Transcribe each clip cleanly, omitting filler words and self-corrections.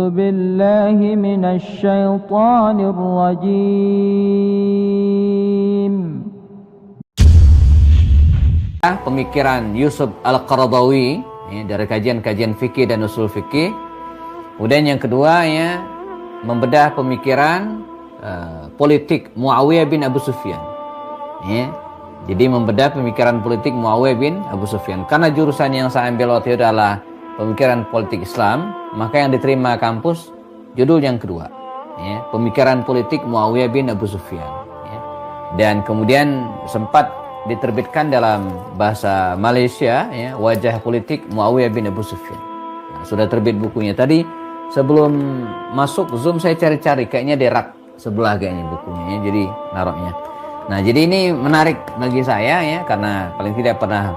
بالله من الشيطان الرجيم. Pemikiran Yusuf Al-Qaradawi ya, dari kajian-kajian fikih dan usul fikih. Kemudian yang kedua ya, membedah pemikiran politik Muawiyah bin Abu Sufyan. Ya. Jadi membedah pemikiran politik Muawiyah bin Abu Sufyan. Karena jurusan yang saya ambil waktu itu adalah pemikiran politik Islam, maka yang diterima kampus judul yang kedua, ya, pemikiran politik Muawiyah bin Abu Sufyan. Ya. Dan kemudian sempat diterbitkan dalam bahasa Malaysia, ya, wajah politik Muawiyah bin Abu Sufyan. Nah, sudah terbit bukunya tadi. Sebelum masuk Zoom saya cari-cari, kayaknya di rak sebelah kayaknya bukunya, ya, jadi naruhnya. Nah, jadi ini menarik bagi saya ya, karena paling tidak pernah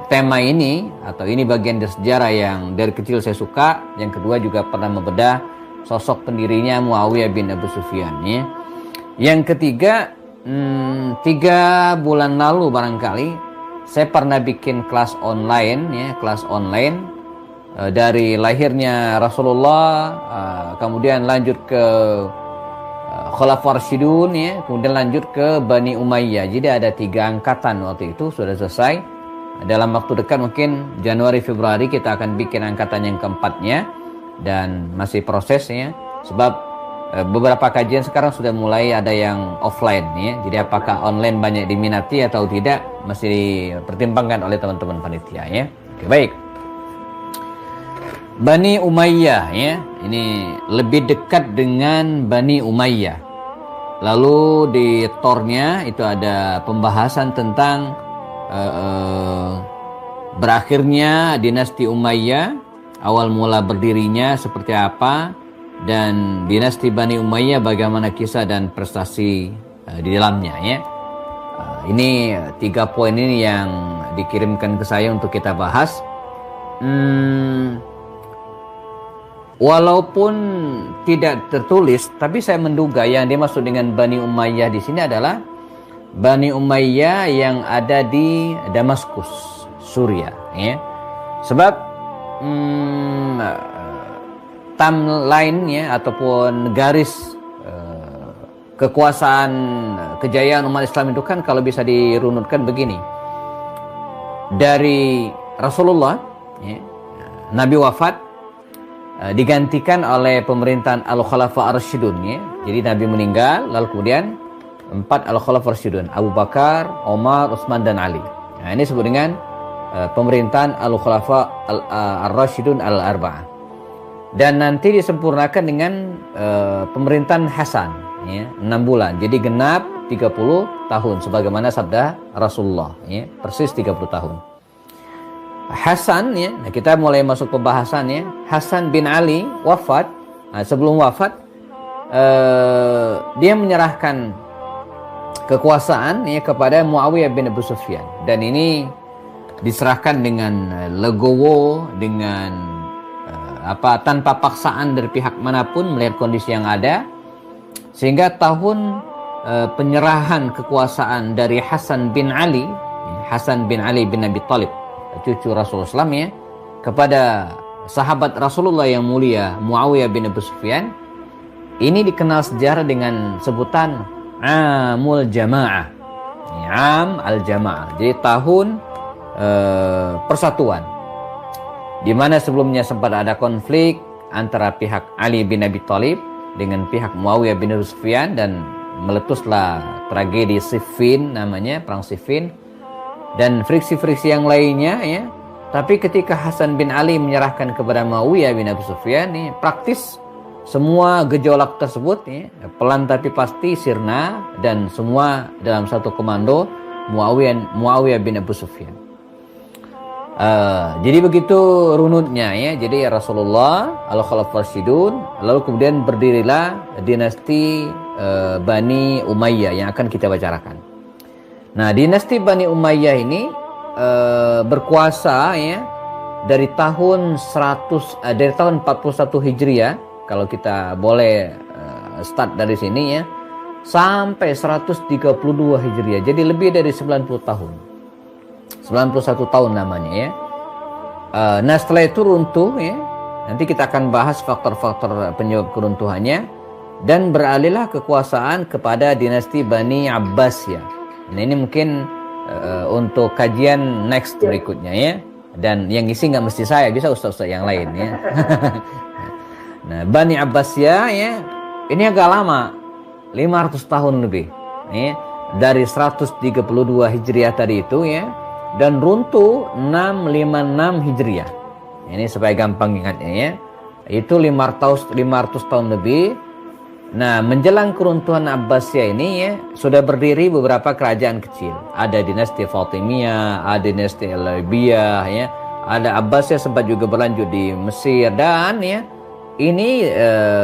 tema ini atau ini bagian dari sejarah yang dari kecil saya suka. Yang kedua juga pernah membedah sosok pendirinya Muawiyah bin Abu Sufyan. Ya. Yang ketiga, 3 bulan lalu barangkali saya pernah bikin kelas online, ya, kelas online dari lahirnya Rasulullah, kemudian lanjut ke Khulafaur Rasyidun, ya, kemudian lanjut ke Bani Umayyah. Jadi ada 3 angkatan waktu itu sudah selesai. Dalam waktu dekat mungkin Januari Februari kita akan bikin angkatan yang keempatnya dan masih prosesnya, sebab beberapa kajian sekarang sudah mulai ada yang offline, ya. Jadi apakah online banyak diminati atau tidak masih dipertimbangkan oleh teman-teman panitia, ya. Oke, baik. Bani Umayyah, ya. Ini lebih dekat dengan Bani Umayyah. Lalu di tornya itu ada pembahasan tentang berakhirnya dinasti Umayyah, awal mula berdirinya seperti apa, dan dinasti Bani Umayyah bagaimana kisah dan prestasi di dalamnya, ya. Ini 3 poin ini yang dikirimkan ke saya untuk kita bahas. Walaupun tidak tertulis, tapi saya menduga yang dimaksud dengan Bani Umayyah di sini adalah Bani Umayyah yang ada di Damaskus, Suriah, ya. Sebab timeline, ya, ataupun garis kekuasaan kejayaan umat Islam itu kan kalau bisa dirunutkan begini. Dari Rasulullah, ya, Nabi wafat, digantikan oleh pemerintahan Al-Khulafaur Rasyidun, ya. Jadi Nabi meninggal, lalu kemudian 4 Al-Khulafaur Rasyidun, Abu Bakar, Omar, Utsman dan Ali. Nah, ini disebut dengan pemerintahan Al-Khulafaur Ar-Rasyidun Al-Arba'ah. Dan nanti disempurnakan dengan pemerintahan Hasan, ya, 6 bulan. Jadi genap 30 tahun sebagaimana sabda Rasulullah, ya, persis 30 tahun. Hasan, ya, nah kita mulai masuk pembahasan, ya. Hasan bin Ali wafat. Nah, sebelum wafat dia menyerahkan kekuasaan, ya, kepada Muawiyah bin Abu Sufyan, dan ini diserahkan dengan legowo, dengan tanpa paksaan dari pihak manapun melihat kondisi yang ada, sehingga tahun penyerahan kekuasaan dari Hasan bin Ali bin Abi Thalib, cucu Rasulullah SAW, ya, kepada sahabat Rasulullah yang mulia Muawiyah bin Abu Sufyan, ini dikenal sejarah dengan sebutan Amul Jamaah, Am al-Jamaah, jadi tahun persatuan, di mana sebelumnya sempat ada konflik antara pihak Ali bin Abi Thalib dengan pihak Muawiyah bin Abu Sufyan, dan meletuslah tragedi Siffin, namanya perang Siffin, dan friksi-friksi yang lainnya, ya. Tapi ketika Hasan bin Ali menyerahkan kepada Muawiyah bin Abu Sufyan, ya, praktis semua gejolak tersebut, ya, pelan tapi pasti sirna, dan semua dalam satu komando Muawiyah bin Abu Sufyan. Jadi begitu runutnya, ya. Jadi Rasulullah, Al-Khulafaur Rasyidun, lalu kemudian berdirilah dinasti Bani Umayyah yang akan kita bicarakan. Nah, dinasti Bani Umayyah ini berkuasa, ya, dari tahun 41 Hijriah, kalau kita boleh start dari sini, ya, sampai 132 Hijriah. Jadi lebih dari 90 tahun. 91 tahun namanya, ya. Nah, setelah itu runtuh, ya. Nanti kita akan bahas faktor-faktor penyebab keruntuhannya, dan beralihlah kekuasaan kepada dinasti Bani Abbasiyah. Nah, ini mungkin untuk kajian next berikutnya ya. Dan yang isi nggak mesti saya, bisa ustaz-ustaz yang lain ya. Nah, Bani Abbasiyah ya, ini agak lama, 500 tahun lebih ya. Dari 132 Hijriah tadi itu ya, dan runtuh 656 Hijriah. Ini supaya gampang ingatnya ya. Itu 500 tahun lebih. Nah, menjelang keruntuhan Abbasiyah ini ya, sudah berdiri beberapa kerajaan kecil. Ada dinasti Fatimiyah, ada dinasti Al-Ayyubiyah ya. Ada Abbasiyah sempat juga berlanjut di Mesir, dan ya, ini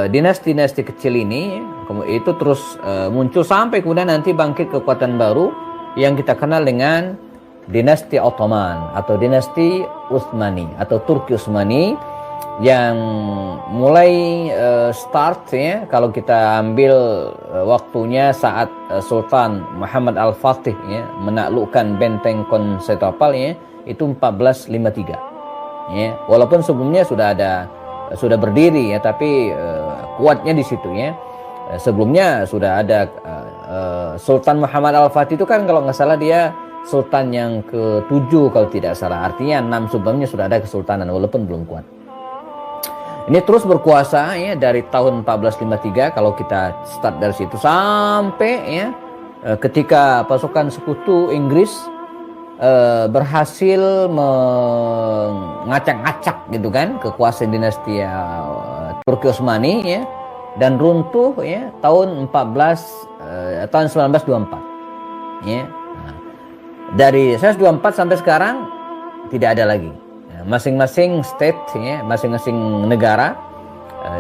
dinasti-dinasti kecil ini itu terus muncul sampai kemudian nanti bangkit kekuatan baru yang kita kenal dengan dinasti Ottoman atau dinasti Utsmani atau Turki Utsmani, yang mulai start ya, kalau kita ambil waktunya saat Sultan Muhammad Al-Fatih ya, menaklukkan benteng Konstantinopel ya, itu 1453 ya. Walaupun sebelumnya sudah berdiri ya, tapi kuatnya di situ ya. Sebelumnya sudah ada Sultan Muhammad Al-Fatih itu kan kalau nggak salah dia sultan yang ke-7 kalau tidak salah. Artinya 6 sebelumnya sudah ada kesultanan walaupun belum kuat. Ini terus berkuasa ya dari tahun 1453 kalau kita start dari situ sampai ya ketika pasukan sekutu Inggris berhasil mengacak-acak gitu kan kekuasaan dinasti Turki Utsmani ya, dan runtuh ya tahun 1924 ya. Nah, dari 1924 sampai sekarang tidak ada lagi. Masing-masing state ya, masing-masing negara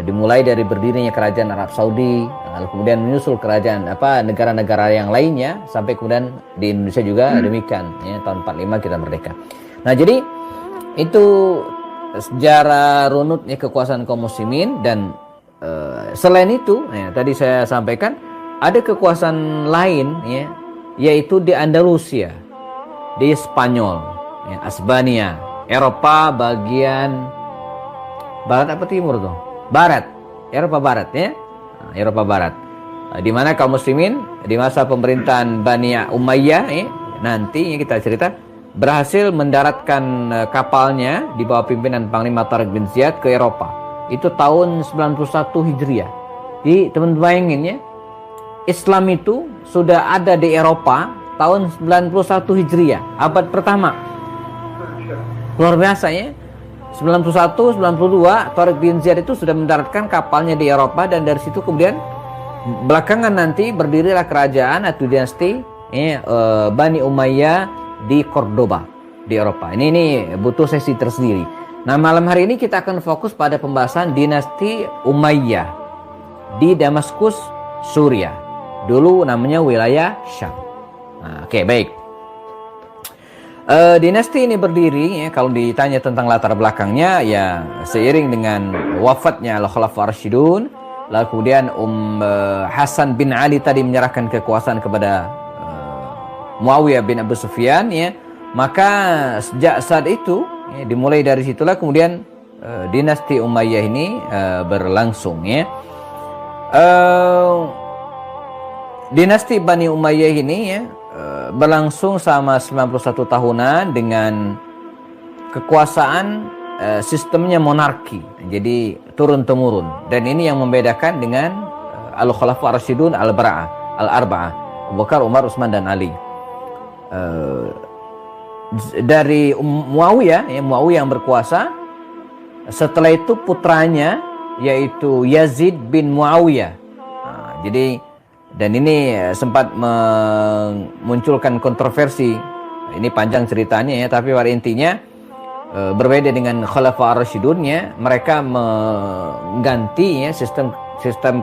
dimulai dari berdirinya kerajaan Arab Saudi, lalu kemudian menyusul kerajaan negara-negara yang lainnya sampai kemudian di Indonesia juga demikian ya, tahun 45 kita merdeka. Nah, jadi itu sejarah runutnya kekuasaan kaum muslimin. Dan selain itu ya, tadi saya sampaikan ada kekuasaan lain ya, yaitu di Andalusia, di Spanyol ya, Asbania, Eropa bagian barat apa timur tuh? Barat, Eropa Barat ya, Eropa Barat. Di mana kaum muslimin di masa pemerintahan Bani Umayyah ya, nanti ya kita cerita berhasil mendaratkan kapalnya di bawah pimpinan Panglima Tariq bin Ziyad ke Eropa. Itu tahun 91 Hijriah. Jadi teman-teman bayangin ya, Islam itu sudah ada di Eropa tahun 91 Hijriah, abad pertama. Luar biasa ya. 91, 92 Tariq bin Ziyad itu sudah mendaratkan kapalnya di Eropa, dan dari situ kemudian belakangan nanti berdirilah kerajaan atau dinasti Bani Umayyah di Cordoba di Eropa. Ini butuh sesi tersendiri. Nah, malam hari ini kita akan fokus pada pembahasan dinasti Umayyah di Damaskus, Suriah. Dulu namanya wilayah Syam. Nah, oke, baik. Dinasti ini berdiri ya, kalau ditanya tentang latar belakangnya ya, seiring dengan wafatnya Al-Khulafa Ar-Rasyidun, lalu kemudian Hasan bin Ali tadi menyerahkan kekuasaan kepada Muawiyah bin Abu Sufyan ya, maka sejak saat itu ya, dimulai dari situlah kemudian dinasti Umayyah ini berlangsung ya. Dinasti Bani Umayyah ini ya berlangsung selama 91 tahunan dengan kekuasaan sistemnya monarki, jadi turun-temurun, dan ini yang membedakan dengan Al-Khulafa Ar-Rasyidun Al-Arba'ah, Abu Bakar, Umar, Utsman, dan Ali. Dari Muawiyah ya, Muawiyah yang berkuasa, setelah itu putranya yaitu Yazid bin Muawiyah. Nah, jadi dan ini sempat memunculkan kontroversi. Ini panjang ceritanya ya, tapi pada intinya berbeda dengan Khulafa Ar-Rasyidun ya, mereka mengganti ya sistem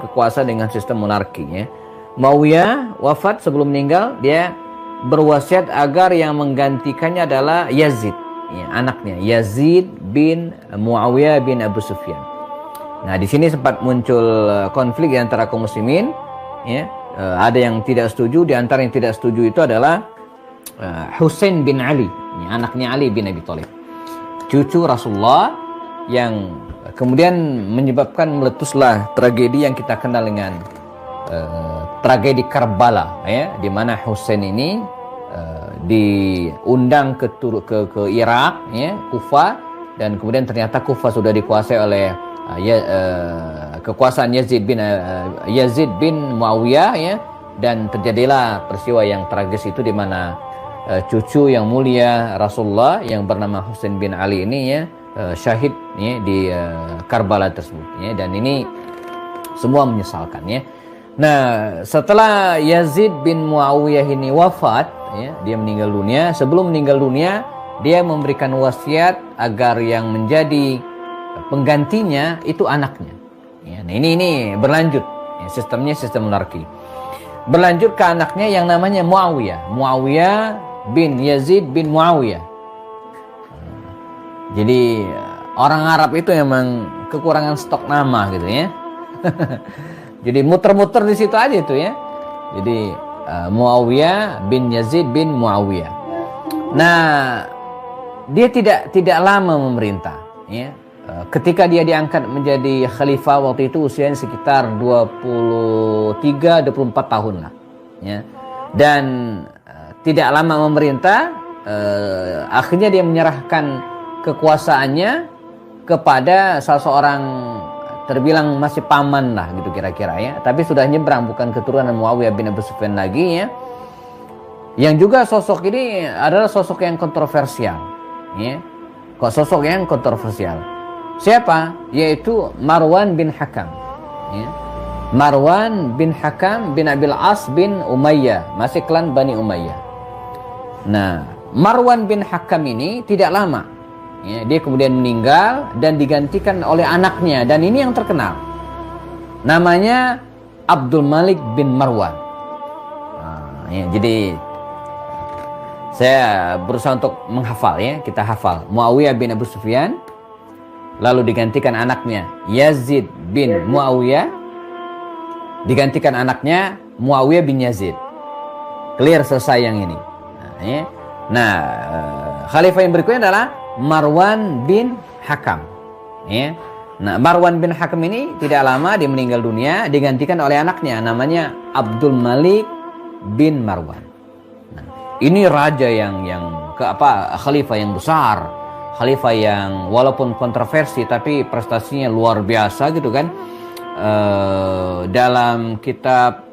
kekuasaan dengan sistem monarki ya. Muawiyah wafat, sebelum meninggal dia berwasiat agar yang menggantikannya adalah Yazid ya, anaknya Yazid bin Muawiyah bin Abu Sufyan. Nah, di sini sempat muncul konflik antara kaum muslimin ya. Ada yang tidak setuju. Di antara yang tidak setuju itu adalah Husain bin Ali ya, anaknya Ali bin Abi Thalib, cucu Rasulullah yang kemudian menyebabkan meletuslah tragedi yang kita kenal dengan tragedi Karbala, ya, di mana Husain ini diundang ke Irak, ya, Kufa, dan kemudian ternyata Kufa sudah dikuasai oleh kekuasaan Yazid bin Muawiyah, ya, dan terjadilah peristiwa yang tragis itu di mana cucu yang mulia Rasulullah yang bernama Husain bin Ali ini, ya, syahid, ya, di Karbala tersebut, ya, dan ini semua menyesalkan, ya. Nah, setelah Yazid bin Muawiyah ini wafat, ya, dia meninggal dunia. Sebelum meninggal dunia, dia memberikan wasiat agar yang menjadi penggantinya itu anaknya, ya. Nah, ini berlanjut, ya, sistemnya sistem monarki. Berlanjut ke anaknya yang namanya Muawiyah bin Yazid bin Muawiyah. Jadi orang Arab itu emang kekurangan stok nama gitu, ya. Jadi muter-muter di situ aja itu, ya. Jadi Muawiyah bin Yazid bin Muawiyah. Nah, dia tidak lama memerintah, ya. Ketika dia diangkat menjadi khalifah waktu itu usianya sekitar 23-24 tahun lah, ya. Dan tidak lama memerintah, akhirnya dia menyerahkan kekuasaannya kepada salah seorang terbilang masih paman lah gitu kira-kira, ya, tapi sudah nyebrang, bukan keturunan Muawiyah bin Abu Sufyan lagi, ya. Yang juga sosok ini adalah sosok yang kontroversial, ya. Kok sosok yang kontroversial? Siapa? Yaitu Marwan bin Hakam, ya. Marwan bin Hakam bin Abil As bin Umayyah, masih klan Bani Umayyah. Nah, Marwan bin Hakam ini tidak lama, ya, dia kemudian meninggal dan digantikan oleh anaknya, dan ini yang terkenal, namanya Abdul Malik bin Marwan. Nah, ya, jadi saya berusaha untuk menghafal, ya, kita hafal Muawiyah bin Abu Sufyan, lalu digantikan anaknya Yazid bin Muawiyah, digantikan anaknya Muawiyah bin Yazid. Clear, selesai yang ini. Nah, ya. Nah, khalifah yang berikutnya adalah Marwan bin Hakam, ya. Nah, Marwan bin Hakam ini tidak lama dia meninggal dunia, digantikan oleh anaknya namanya Abdul Malik bin Marwan. Nah, ini raja yang khalifah yang besar, khalifah yang walaupun kontroversi tapi prestasinya luar biasa gitu kan. Dalam kitab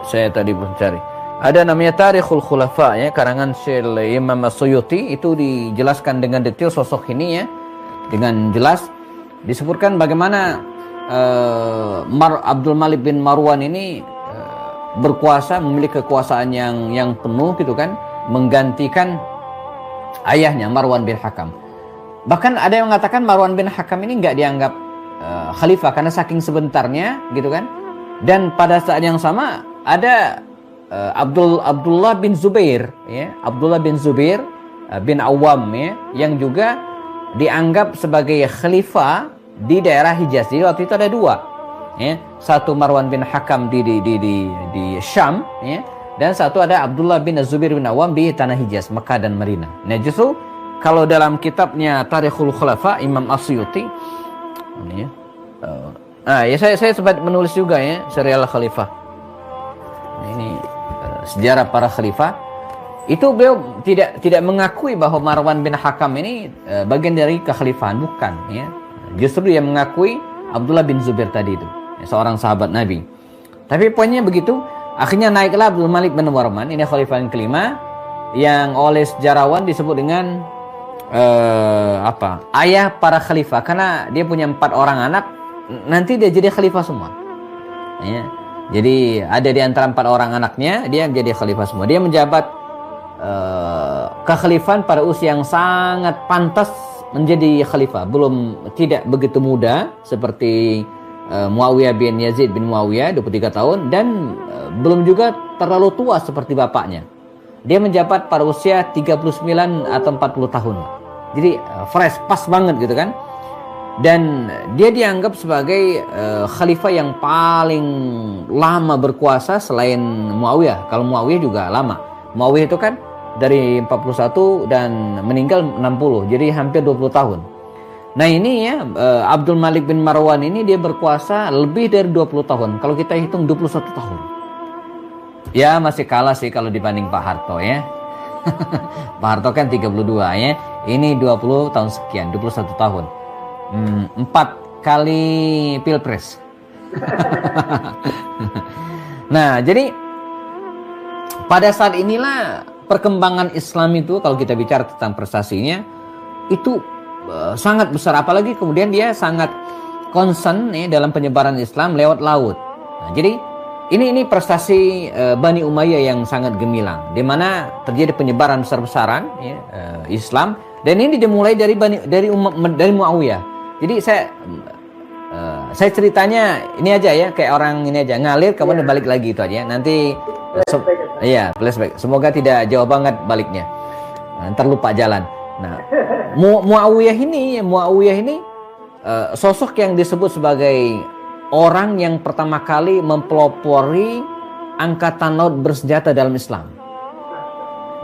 saya tadi mencari, ada namanya Tarikhul Khulafa, ya, karangan Syekh Imam As-Suyuti, itu dijelaskan dengan detail sosok ini, ya, dengan jelas disebutkan bagaimana Abdul Malik bin Marwan ini berkuasa, memiliki kekuasaan yang penuh gitu kan, menggantikan ayahnya Marwan bin Hakam. Bahkan ada yang mengatakan Marwan bin Hakam ini nggak dianggap khalifah karena saking sebentarnya gitu kan. Dan pada saat yang sama ada Abdullah bin Zubair, ya, Abdullah bin Zubair bin Awam, ya, yang juga dianggap sebagai khalifah di daerah Hijaz. Jadi waktu itu ada dua, ya, satu Marwan bin Hakam di Syam, ya, dan satu ada Abdullah bin Zubair bin Awam di tanah Hijaz, Mekah dan Madinah. Nah, justru kalau dalam kitabnya Tarikhul Khulafa Imam As-Suyuti, ini, ya, saya sempat menulis juga, ya, serial khalifah. Ini sejarah para khalifah. Itu beliau tidak mengakui bahwa Marwan bin Hakam ini bagian dari kekhalifahan, bukan, ya. Justru dia mengakui Abdullah bin Zubair tadi itu, ya, seorang sahabat Nabi. Tapi poinnya begitu, akhirnya naiklah Abdul Malik bin Marwan, ini khalifah yang kelima, yang oleh sejarawan disebut dengan ayah para khalifah, karena dia punya 4 orang anak, nanti dia jadi khalifah semua, ya. Jadi ada di antara 4 orang anaknya, dia menjadi khalifah semua. Dia menjabat kekhalifahan pada usia yang sangat pantas menjadi khalifah. Tidak begitu muda seperti Muawiyah bin Yazid bin Muawiyah 23 tahun, dan belum juga terlalu tua seperti bapaknya. Dia menjabat pada usia 39 atau 40 tahun. Jadi fresh, pas banget gitu kan. Dan dia dianggap sebagai khalifah yang paling lama berkuasa selain Muawiyah. Kalau Muawiyah juga lama. Muawiyah itu kan dari 41 dan meninggal 60. Jadi hampir 20 tahun. Nah ini ya, Abdul Malik bin Marwan ini dia berkuasa lebih dari 20 tahun. Kalau kita hitung 21 tahun. Ya masih kalah sih kalau dibanding Pak Harto ya. Pak Harto kan 32 ya. Ini 20 tahun sekian, 21 tahun. 4 kali pilpres. Nah, jadi pada saat inilah perkembangan Islam itu, kalau kita bicara tentang prestasinya, itu sangat besar. Apalagi kemudian dia sangat concern ya, dalam penyebaran Islam lewat laut. Nah, jadi ini prestasi Bani Umayyah yang sangat gemilang, di mana terjadi penyebaran besar-besaran ya, Islam, dan ini dimulai dari Muawiyah. Jadi saya ceritanya ini aja ya, kayak orang ini aja ngalir kemudian balik lagi itu aja. Nanti iya, flashback. Semoga tidak jauh banget baliknya. Ntar lupa jalan. Nah, Muawiyah ini sosok yang disebut sebagai orang yang pertama kali mempelopori angkatan laut bersenjata dalam Islam.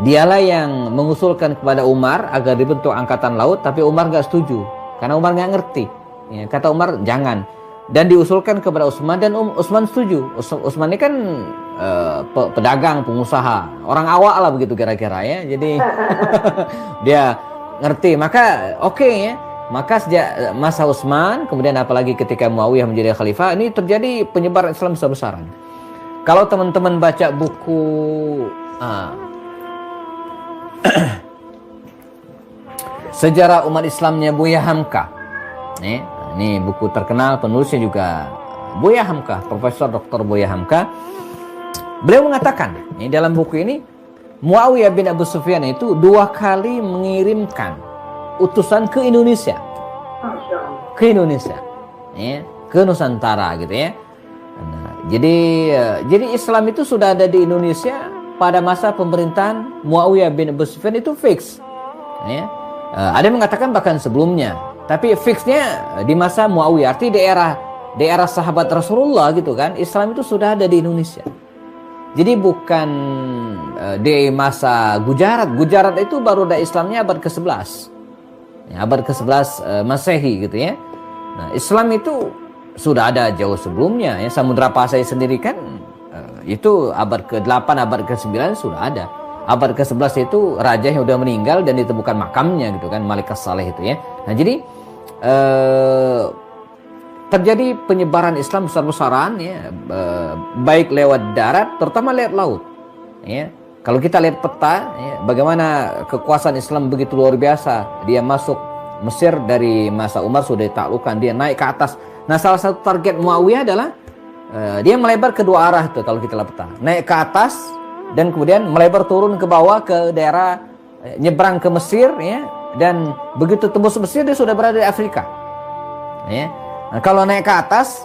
Dialah yang mengusulkan kepada Umar agar dibentuk angkatan laut, tapi Umar nggak setuju karena Umar nggak ngerti. Ya, kata Umar jangan, dan diusulkan kepada Utsman dan Utsman setuju. Utsman ini kan pedagang, pengusaha, orang awak lah begitu kira-kira ya. Jadi dia ngerti, maka oke ya. Maka sejak masa Utsman, kemudian apalagi ketika Muawiyah menjadi khalifah, ini terjadi penyebaran Islam besar-besaran. Kalau teman-teman baca buku Sejarah Umat Islamnya Buya Hamka, ini buku terkenal, penulisnya juga Buya Hamka, Profesor Dr. Buya Hamka. Beliau mengatakan dalam buku ini, Muawiyah bin Abu Sufyan itu 2 kali mengirimkan utusan ke Indonesia, ya, ke Nusantara gitu ya. Nah, jadi Islam itu sudah ada di Indonesia pada masa pemerintahan Muawiyah bin Abu Sufyan itu fix. Ya. Ada yang mengatakan bahkan sebelumnya, tapi fixnya di masa Muawiyah, arti daerah sahabat Rasulullah gitu kan, Islam itu sudah ada di Indonesia. Jadi bukan di masa Gujarat. Gujarat itu baru ada Islamnya abad ke-11. Ya, abad ke-11 Masehi gitu ya. Nah, Islam itu sudah ada jauh sebelumnya ya. Samudra Pasai sendiri kan itu abad ke-8, abad ke-9 sudah ada. Abad ke-11 itu raja yang sudah meninggal dan ditemukan makamnya gitu kan, Malik As-Saleh itu ya. Nah, jadi terjadi penyebaran Islam besar-besaran ya, baik lewat darat terutama lewat laut ya. Kalau kita lihat peta ya, bagaimana kekuasaan Islam begitu luar biasa. Dia masuk Mesir dari masa Umar sudah ditaklukkan, dia naik ke atas. Nah, salah satu target Muawiyah adalah dia melebar ke 2 arah tuh kalau kita lihat peta. Naik ke atas dan kemudian melebar turun ke bawah ke daerah nyebrang ke Mesir ya, dan begitu tembus Mesir dia sudah berada di Afrika. Ya. Nah, kalau naik ke atas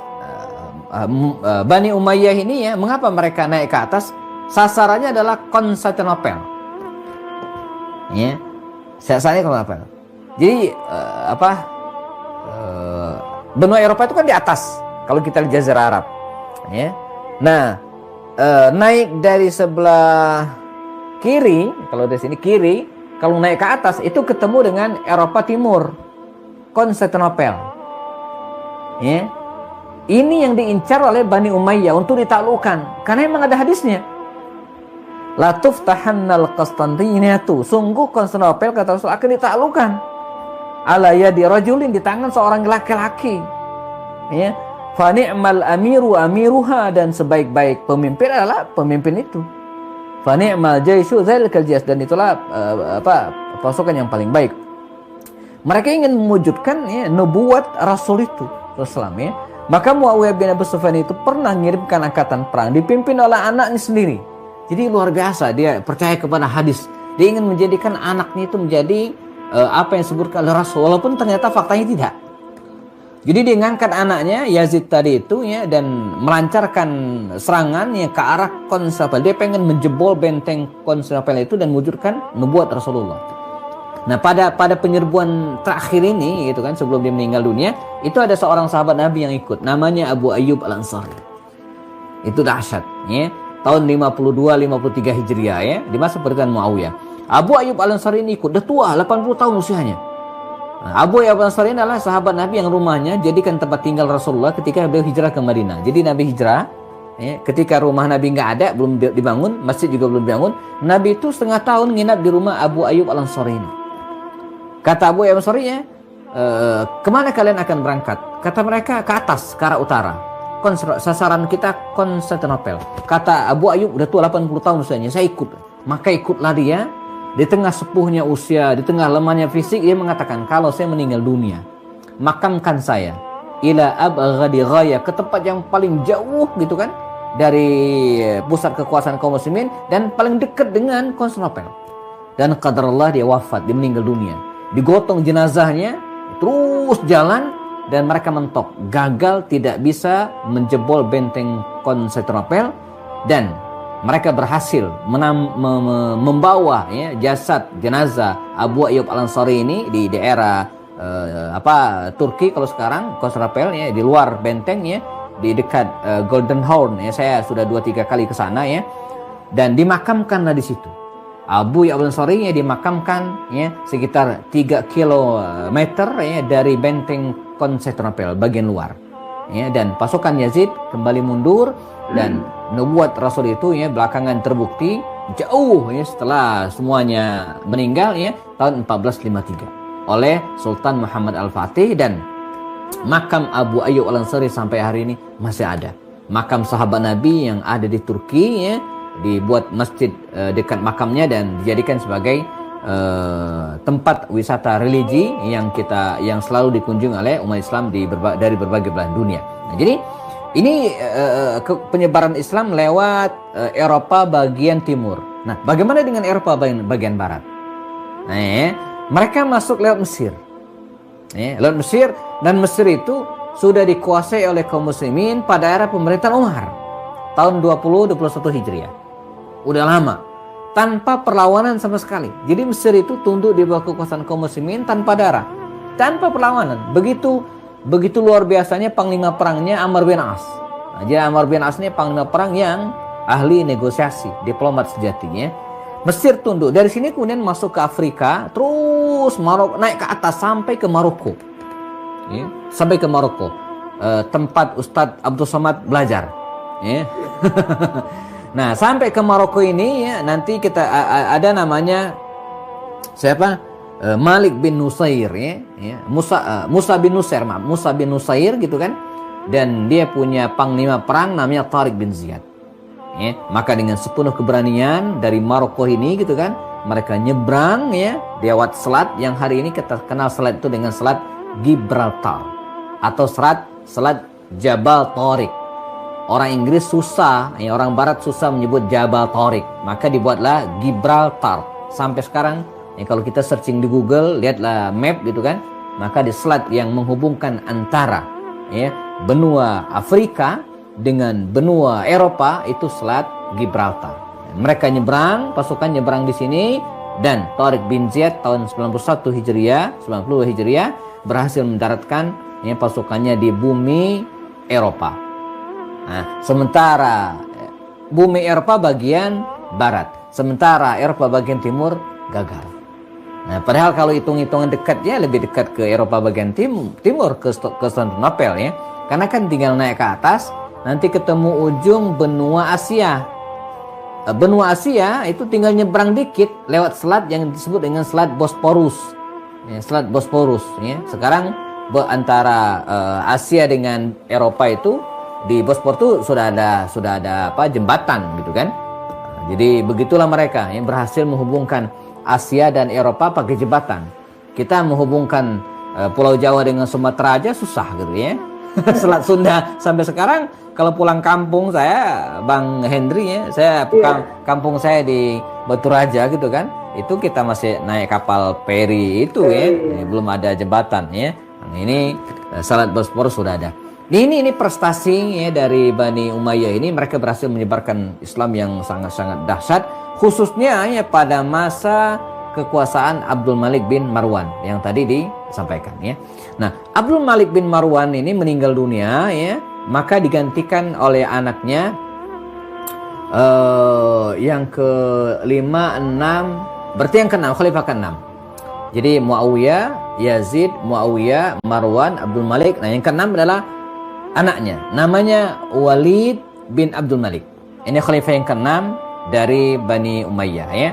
Bani Umayyah ini ya, mengapa mereka naik ke atas? Sasarannya adalah Konstantinopel. Ya. Sasarannya Konstantinopel. Jadi benua Eropa itu kan di atas kalau kita lihat Jazirah Arab. Ya. Nah, naik dari sebelah kiri, kalau dari sini kiri, kalau naik ke atas itu ketemu dengan Eropa Timur, Konstantinopel. Ya. Ini yang diincar oleh Bani Umayyah untuk ditaklukkan, karena memang ada hadisnya. La tuftahannal Konstantiniyatu, sungguh Konstantinopel kata Rasul akan ditaklukkan. Ala yadi rajulin, di tangan seorang laki-laki. Ya. Fa ni'mal amiru amiruha, dan sebaik-baik pemimpin adalah pemimpin itu. Fa ni'mal jaisyu zalikal jas, dan itulah pasukan yang paling baik. Mereka ingin mewujudkan ya, nubuat Rasul itu, Rasulullah ya. Maka Muawiyah bin Abu Sufyan itu pernah mengirimkan angkatan perang dipimpin oleh anaknya sendiri. Jadi luar biasa, dia percaya kepada hadis. Dia ingin menjadikan anaknya itu menjadi apa yang disebutkan oleh Rasul, walaupun ternyata faktanya tidak. Jadi dia mengangkat anaknya Yazid tadi itu ya, dan melancarkan serangannya ke arah Konstantinopel. Dia pengen menjebol benteng Konstantinopel itu dan mewujudkan nubuat Rasulullah. Nah, pada penyerbuan terakhir ini gitu kan, sebelum dia meninggal dunia, itu ada seorang sahabat Nabi yang ikut, namanya Abu Ayyub Al-Ansari. Itu dahsyat ya. Tahun 52-53 Hijriah ya, di masa pemerintahan Muawiyah. Abu Ayyub Al-Ansari ini ikut, dah tua 80 tahun usianya. Abu Ayyub Al-Ansari adalah sahabat Nabi yang rumahnya jadikan tempat tinggal Rasulullah ketika beliau hijrah ke Madinah. Jadi Nabi hijrah, ketika rumah Nabi nggak ada, belum dibangun, masjid juga belum dibangun, Nabi itu setengah tahun nginap di rumah Abu Ayyub Al-Ansari ini. Kata Abu Ayyub Al-Ansari, kemana kalian akan berangkat? Kata mereka, ke atas, ke arah utara. Sasaran kita Konstantinopel. Kata Abu Ayyub, udah tua 80 tahun usianya, saya ikut. Maka ikutlah dia. Di tengah sepuhnya usia, di tengah lemahnya fisik, dia mengatakan, kalau saya meninggal dunia, makamkan saya ila abghadi ghaya, ke tempat yang paling jauh gitu kan, dari pusat kekuasaan kaum muslimin dan paling dekat dengan Konstantinopel. Dan qadarullah dia wafat, dia meninggal dunia. Digotong jenazahnya, terus jalan, dan mereka mentok, gagal, tidak bisa menjebol benteng Konstantinopel, dan mereka berhasil membawa jasad jenazah Abu Ayyub Al-Ansari ini di daerah Turki kalau sekarang, Konstantinopel di luar benteng di dekat Golden Horn saya sudah 2-3 kali ke sana dan dimakamkanlah di situ. Abu Ayyub Al-Ansari dimakamkan sekitar 3 kilometer dari benteng Konstantinopel bagian luar. Dan pasukan Yazid kembali mundur dan nubuat Rasul itu belakangan terbukti jauh setelah semuanya meninggal tahun 1453 oleh Sultan Muhammad Al-Fatih, dan makam Abu Ayyub Al-Ansari sampai hari ini masih ada. Makam sahabat Nabi yang ada di Turki dibuat masjid dekat makamnya dan dijadikan sebagai tempat wisata religi yang selalu dikunjungi oleh umat Islam dari berbagai belahan dunia. Nah, jadi ini penyebaran Islam lewat Eropa bagian timur. Nah, bagaimana dengan Eropa bagian barat? Nah, mereka masuk lewat Mesir. Lewat Mesir, dan Mesir itu sudah dikuasai oleh kaum muslimin pada era pemerintahan Umar tahun 20-21 Hijriah. Udah lama, tanpa perlawanan sama sekali. Jadi Mesir itu tunduk di bawah kekuasaan kaum muslimin tanpa darah, tanpa perlawanan. Begitu luar biasanya panglima perangnya Amr bin As. Nah, jadi Amr bin As ini panglima perang yang ahli negosiasi, diplomat sejatinya. Mesir tunduk. Dari sini kemudian masuk ke Afrika, terus naik ke atas sampai ke Maroko. Sampai ke Maroko, tempat Ustadz Abdul Somad belajar. Nah, sampai ke Maroko ini nanti kita ada namanya siapa? Malik bin Nusair Musa bin Nusair gitu kan, dan dia punya panglima perang namanya Tariq bin Ziyad. Maka dengan sepenuh keberanian dari Maroko ini gitu kan, mereka nyebrang lewat selat yang hari ini kita kenal selat itu dengan selat Gibraltar atau selat Jabal Tariq. Orang Inggris susah, orang Barat susah menyebut Jabal Tariq, maka dibuatlah Gibraltar. Sampai sekarang kalau kita searching di Google, lihatlah map gitu kan, maka di selat yang menghubungkan antara benua Afrika dengan benua Eropa itu selat Gibraltar. Mereka nyebrang, pasukan nyebrang di sini, dan Tariq bin Ziyad tahun 90 Hijriah berhasil mendaratkan pasukannya di bumi Eropa. Nah, sementara bumi Eropa bagian barat, sementara Eropa bagian timur gagal. Nah, padahal kalau hitung-hitungan dekatnya lebih dekat ke Eropa bagian timur, ke Konstantinopel karena kan tinggal naik ke atas, nanti ketemu ujung benua Asia. Benua Asia itu tinggal nyebrang dikit lewat selat yang disebut dengan selat Bosporus. Selat Bosporus sekarang antara Asia dengan Eropa itu di Bosporus itu sudah ada jembatan gitu kan. Jadi begitulah mereka yang berhasil menghubungkan Asia dan Eropa pakai jembatan. Kita menghubungkan Pulau Jawa dengan Sumatera aja susah gitu Selat Sunda sampai sekarang kalau pulang kampung saya, Bang Hendri kampung saya di Batu Raja gitu kan, itu kita masih naik kapal feri itu belum ada jembatan Nah, ini Selat Bosporus sudah ada. Ini prestasi dari Bani Umayyah ini, mereka berhasil menyebarkan Islam yang sangat-sangat dahsyat, khususnya pada masa kekuasaan Abdul Malik bin Marwan yang tadi disampaikan Nah, Abdul Malik bin Marwan ini meninggal dunia maka digantikan oleh anaknya yang ke-5, 6, Berarti yang keenam, khalifah keenam. Jadi Muawiyah, Yazid, Muawiyah, Marwan, Abdul Malik. Nah, yang keenam adalah anaknya. Namanya Walid bin Abdul Malik. Ini khalifah yang keenam dari Bani Umayyah ya.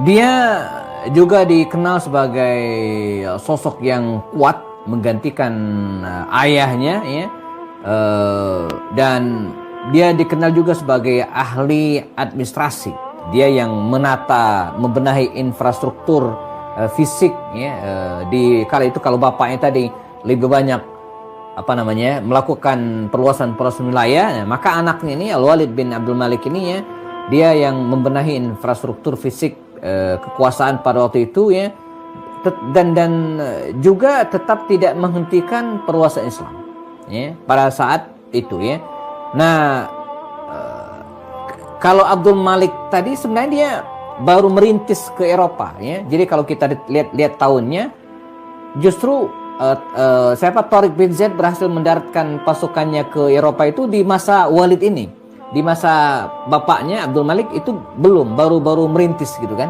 Dia juga dikenal sebagai sosok yang kuat menggantikan ayahnya ya. Dan dia dikenal juga sebagai ahli administrasi. Dia yang menata, membenahi infrastruktur fisik ya, di kala itu kalau bapaknya tadi lebih banyak melakukan perluasan wilayah, maka anaknya ini Al-Walid bin Abdul Malik ini ya, dia yang membenahi infrastruktur fisik kekuasaan pada waktu itu ya, dan juga tetap tidak menghentikan perluasan Islam ya pada saat itu ya. Nah, kalau Abdul Malik tadi sebenarnya dia baru merintis ke Eropa ya. Jadi kalau kita lihat tahunnya, justru Tariq bin Zaid berhasil mendaratkan pasukannya ke Eropa itu di masa Walid ini. Di masa bapaknya Abdul Malik itu belum, baru merintis gitu kan.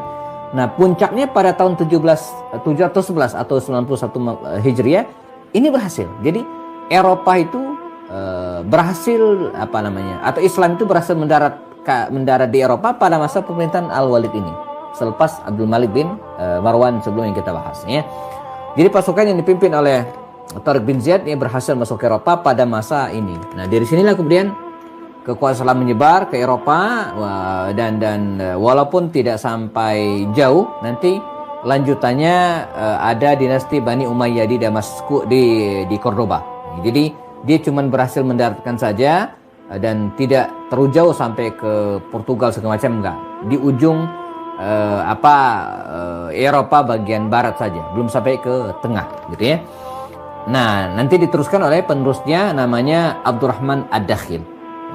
Nah, puncaknya pada tahun 711 atau 91 Hijriah ini berhasil. Jadi Eropa itu berhasil atau Islam itu berhasil mendarat di Eropa pada masa pemerintahan Al-Walid ini, selepas Abdul Malik bin Marwan sebelum yang kita bahas ya. Jadi pasukan yang dipimpin oleh Tariq bin Ziyad ini berhasil masuk ke Eropa pada masa ini. Nah, dari sinilah kemudian kekuasaan Islam menyebar ke Eropa dan walaupun tidak sampai jauh, nanti lanjutannya ada dinasti Bani Umayyah di Damaskus, di Cordoba. Jadi dia cuma berhasil mendaratkan saja dan tidak terlalu jauh sampai ke Portugal segala macam, enggak. Di ujung Eropa bagian barat saja, belum sampai ke tengah gitu ya. Nah, nanti diteruskan oleh penerusnya namanya Abdurrahman Ad-Dakhil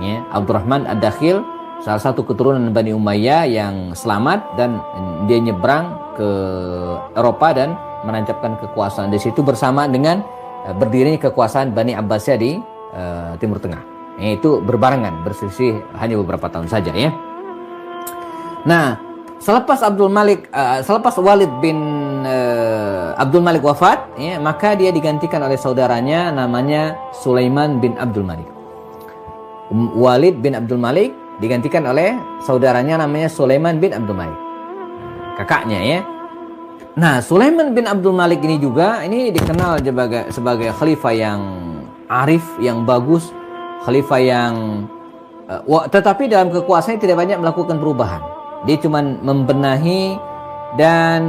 ya. Abdurrahman Ad-Dakhil salah satu keturunan Bani Umayyah yang selamat, dan dia nyebrang ke Eropa dan menancapkan kekuasaan di situ bersama dengan berdirinya kekuasaan Bani Abbasiyah di Timur Tengah. Itu berbarengan, berselisih hanya beberapa tahun saja ya. Nah, selepas Walid bin Abdul Malik wafat ya, maka dia digantikan oleh saudaranya namanya Sulaiman bin Abdul Malik. Walid bin Abdul Malik digantikan oleh saudaranya namanya Sulaiman bin Abdul Malik, kakaknya ya. Nah, Sulaiman bin Abdul Malik ini juga dikenal sebagai khalifah yang arif, yang bagus, khalifah yang tetapi dalam kekuasaannya tidak banyak melakukan perubahan. Dia cuma membenahi, dan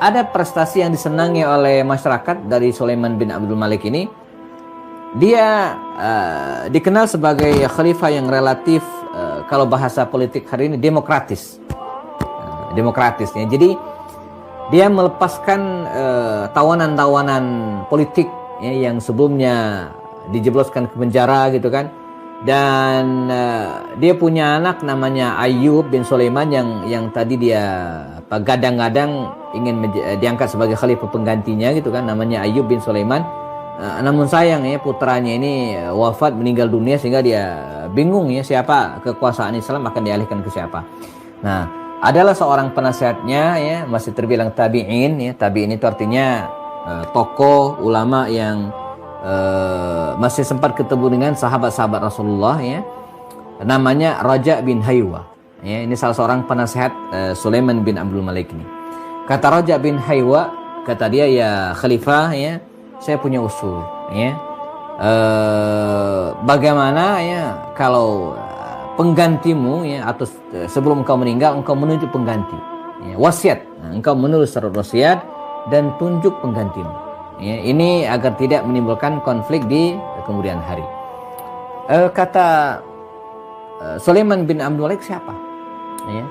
ada prestasi yang disenangi oleh masyarakat dari Sulaiman bin Abdul Malik ini. Dia dikenal sebagai khalifah yang relatif kalau bahasa politik hari ini demokratis ya. Jadi dia melepaskan tawanan-tawanan politik ya, yang sebelumnya dijebloskan ke penjara gitu kan. Dan dia punya anak namanya Ayyub bin Sulaiman yang tadi dia gadang-gadang ingin diangkat sebagai khalifah penggantinya gitu kan, namanya Ayyub bin Sulaiman. Namun sayang ya, putranya ini wafat, meninggal dunia, sehingga dia bingung ya siapa kekuasaan Islam akan dialihkan ke siapa. Nah, adalah seorang penasihatnya ya, masih terbilang tabi'in ya. Tabi'in itu artinya tokoh ulama yang masih sempat ketemu dengan sahabat-sahabat Rasulullah ya. Namanya Raja bin Haywa ya. Ini salah seorang penasehat Sulaiman bin Abdul Malik ini. Kata Raja bin Haywa, kata dia, ya khalifah ya, saya punya usul ya. Bagaimana ya kalau penggantimu ya, atau sebelum engkau meninggal engkau menunjuk pengganti ya, wasiat. Nah, engkau menulis surat wasiat dan tunjuk penggantimu ya, ini agar tidak menimbulkan konflik di kemudian hari. Kata Sulaiman bin Abdul Malik, siapa ya?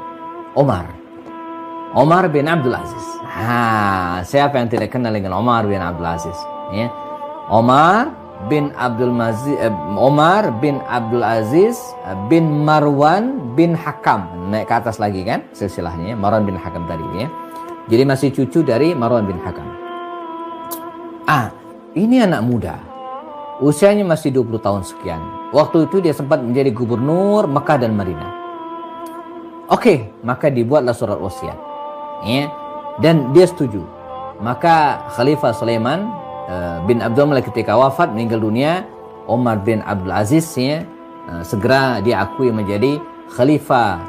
Omar bin Abdul Aziz. Siapa yang tidak kenal dengan Omar bin Abdul Aziz ya? Omar bin Abdul Aziz bin Marwan bin Hakam. Naik ke atas lagi kan silsilahnya, Marwan bin Hakam tadi ya. Jadi masih cucu dari Marwan bin Hakam. Ini anak muda, usianya masih 20 tahun sekian. Waktu itu dia sempat menjadi gubernur Mekah dan Madinah. Oke, maka dibuatlah surat wasiat ya, dan dia setuju. Maka Khalifah Sulaiman bin Abdul Malik ketika wafat meninggal dunia, Umar bin Abdul Aziz ya, segera diakui menjadi Khalifah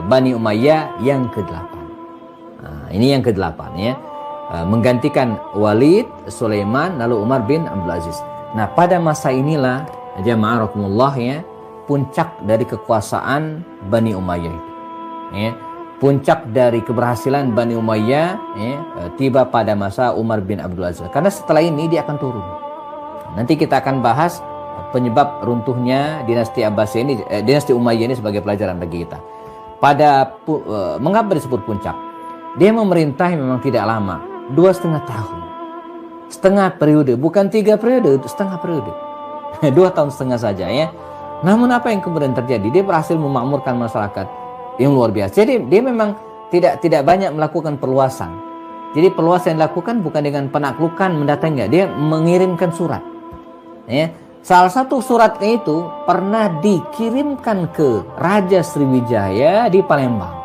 Bani Umayyah yang ke-8. Ini yang ke-8 ya, menggantikan Walid, Sulaiman, lalu Umar bin Abdul Aziz. Nah, pada masa inilah jamaah rahimakumullah ya, puncak dari kekuasaan Bani Umayyah itu. Ya, puncak dari keberhasilan Bani Umayyah ya, tiba pada masa Umar bin Abdul Aziz. Karena setelah ini dia akan turun. Nanti kita akan bahas penyebab runtuhnya dinasti Abbasiyah ini, dinasti Umayyah ini sebagai pelajaran bagi kita. Mengapa disebut puncak? Dia memerintah memang tidak lama, 2,5 tahun. Setengah periode, bukan 3 periode, setengah periode. 2 tahun setengah saja ya. Namun apa yang kemudian terjadi? Dia berhasil memakmurkan masyarakat yang luar biasa. Jadi dia memang tidak banyak melakukan perluasan. Jadi perluasan yang dilakukan bukan dengan penaklukan mendatangi, dia mengirimkan surat. Ya. Salah satu suratnya itu pernah dikirimkan ke Raja Sriwijaya di Palembang.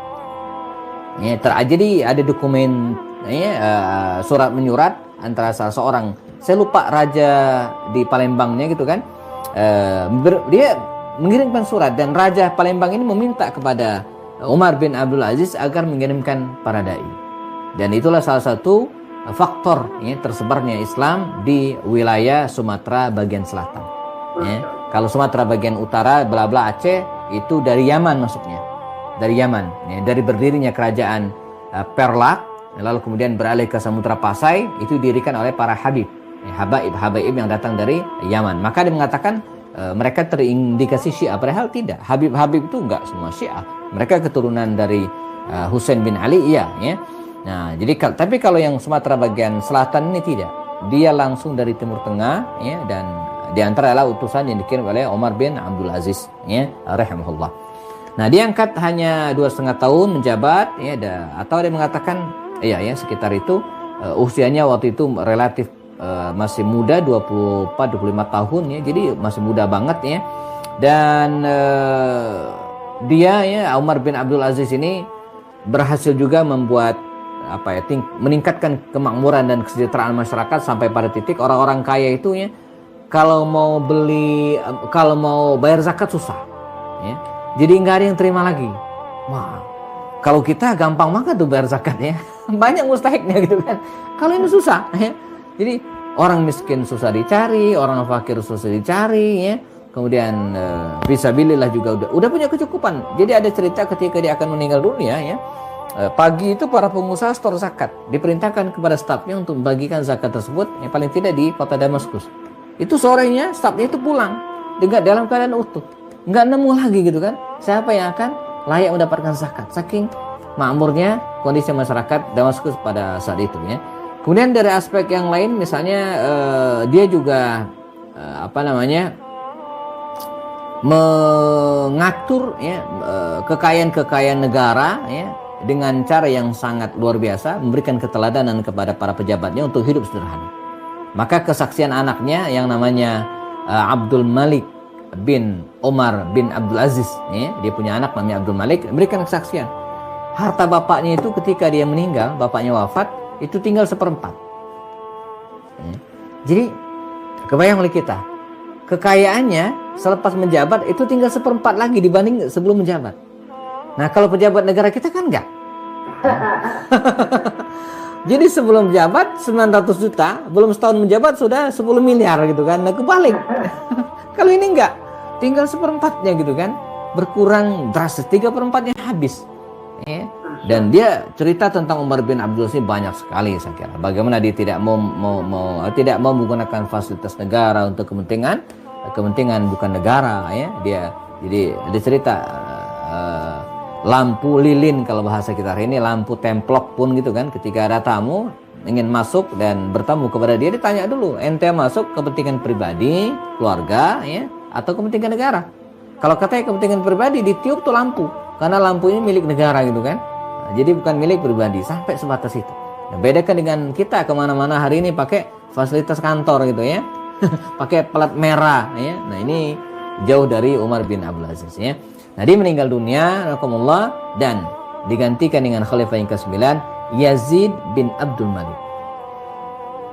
Ya, jadi ada dokumen ya, surat menyurat antara salah seorang, saya lupa raja di Palembangnya gitu kan, dia mengirimkan surat dan Raja Palembang ini meminta kepada Umar bin Abdul Aziz agar mengirimkan para dai. Dan itulah salah satu faktor ya, tersebarnya Islam di wilayah Sumatera bagian selatan. Ya. Kalau Sumatera bagian utara, bla Aceh, itu dari Yaman masuknya. Dari Yaman, ya, dari berdirinya kerajaan Perlak, lalu kemudian beralih ke Samudra Pasai, itu didirikan oleh para habib, ya, habaib yang datang dari Yaman. Maka dia mengatakan mereka terindikasi Syiah, padahal tidak. Habib itu enggak semua Syiah. Mereka keturunan dari Husain bin Ali, iya, ya. Nah, jadi tapi kalau yang Sumatera bagian selatan ini tidak. Dia langsung dari Timur Tengah, ya, dan di antara adalah utusan yang dikirim oleh Umar bin Abdul Aziz, ya, rahimahullah. Nah, dia angkat hanya 2,5 tahun menjabat, ya, atau dia mengatakan, ya, sekitar itu, usianya waktu itu relatif masih muda, 24-25 tahun, ya, jadi masih muda banget, ya. Dan dia, ya, Umar bin Abdul Aziz ini berhasil juga membuat meningkatkan kemakmuran dan kesejahteraan masyarakat sampai pada titik orang-orang kaya itu, ya, kalau mau bayar zakat susah, ya. Jadi nggak ada yang terima lagi. Wah, kalau kita gampang banget tuh bayar zakat ya. Banyak mustahiknya gitu kan. Kalau ini susah ya. Jadi orang miskin susah dicari, orang fakir susah dicari ya. Kemudian fisabilillah juga udah punya kecukupan. Jadi ada cerita ketika dia akan meninggal dunia ya. Pagi itu para pengusaha stor zakat diperintahkan kepada stafnya untuk membagikan zakat tersebut yang paling tidak di kota Damaskus. Itu sorenya stafnya itu pulang dengan dalam keadaan utuh. Nggak nemu lagi gitu kan, siapa yang akan layak mendapatkan zakat, saking makmurnya kondisi masyarakat Damaskus pada saat itu ya. Kemudian dari aspek yang lain, misalnya dia juga mengatur ya, kekayaan negara ya, dengan cara yang sangat luar biasa, memberikan keteladanan kepada para pejabatnya untuk hidup sederhana. Maka kesaksian anaknya yang namanya Abdul Malik bin Umar bin Abdul Aziz, ya, dia punya anak namanya Abdul Malik, memberikan kesaksian harta bapaknya itu ketika dia meninggal, bapaknya wafat, itu tinggal 1/4. Ya. Jadi kebayang oleh kita, kekayaannya selepas menjabat itu tinggal 1/4 lagi dibanding sebelum menjabat. Nah, kalau pejabat negara kita kan enggak. Jadi sebelum menjabat 900 juta, belum setahun menjabat sudah 10 miliar gitu kan. Nah, kebalik. Kalau ini enggak, tinggal 1/4-nya gitu kan, berkurang drastis, 3/4-nya habis. Ya. Dan dia cerita tentang Umar bin Abdul Aziz banyak sekali saya kira. Bagaimana dia tidak mau menggunakan fasilitas negara untuk kepentingan bukan negara ya. Jadi cerita lampu lilin kalau bahasa kita hari ini, lampu templok pun gitu kan, ketika ada tamu ingin masuk dan bertamu kepada dia, ditanya dulu, ente masuk kepentingan pribadi, keluarga, ya, atau kepentingan negara? Kalau katanya kepentingan pribadi, ditiup tuh lampu, karena lampu ini milik negara gitu kan. Nah, jadi bukan milik pribadi, sampai sebatas itu. Nah, bedakan dengan kita kemana-mana hari ini pakai fasilitas kantor gitu ya, pakai plat merah, ya. Nah ini jauh dari Umar bin Abdul Aziz ya. Nah dia meninggal dunia, rahimahullah, dan digantikan dengan khalifah yang ke-9 Yazid bin Abdul Malik.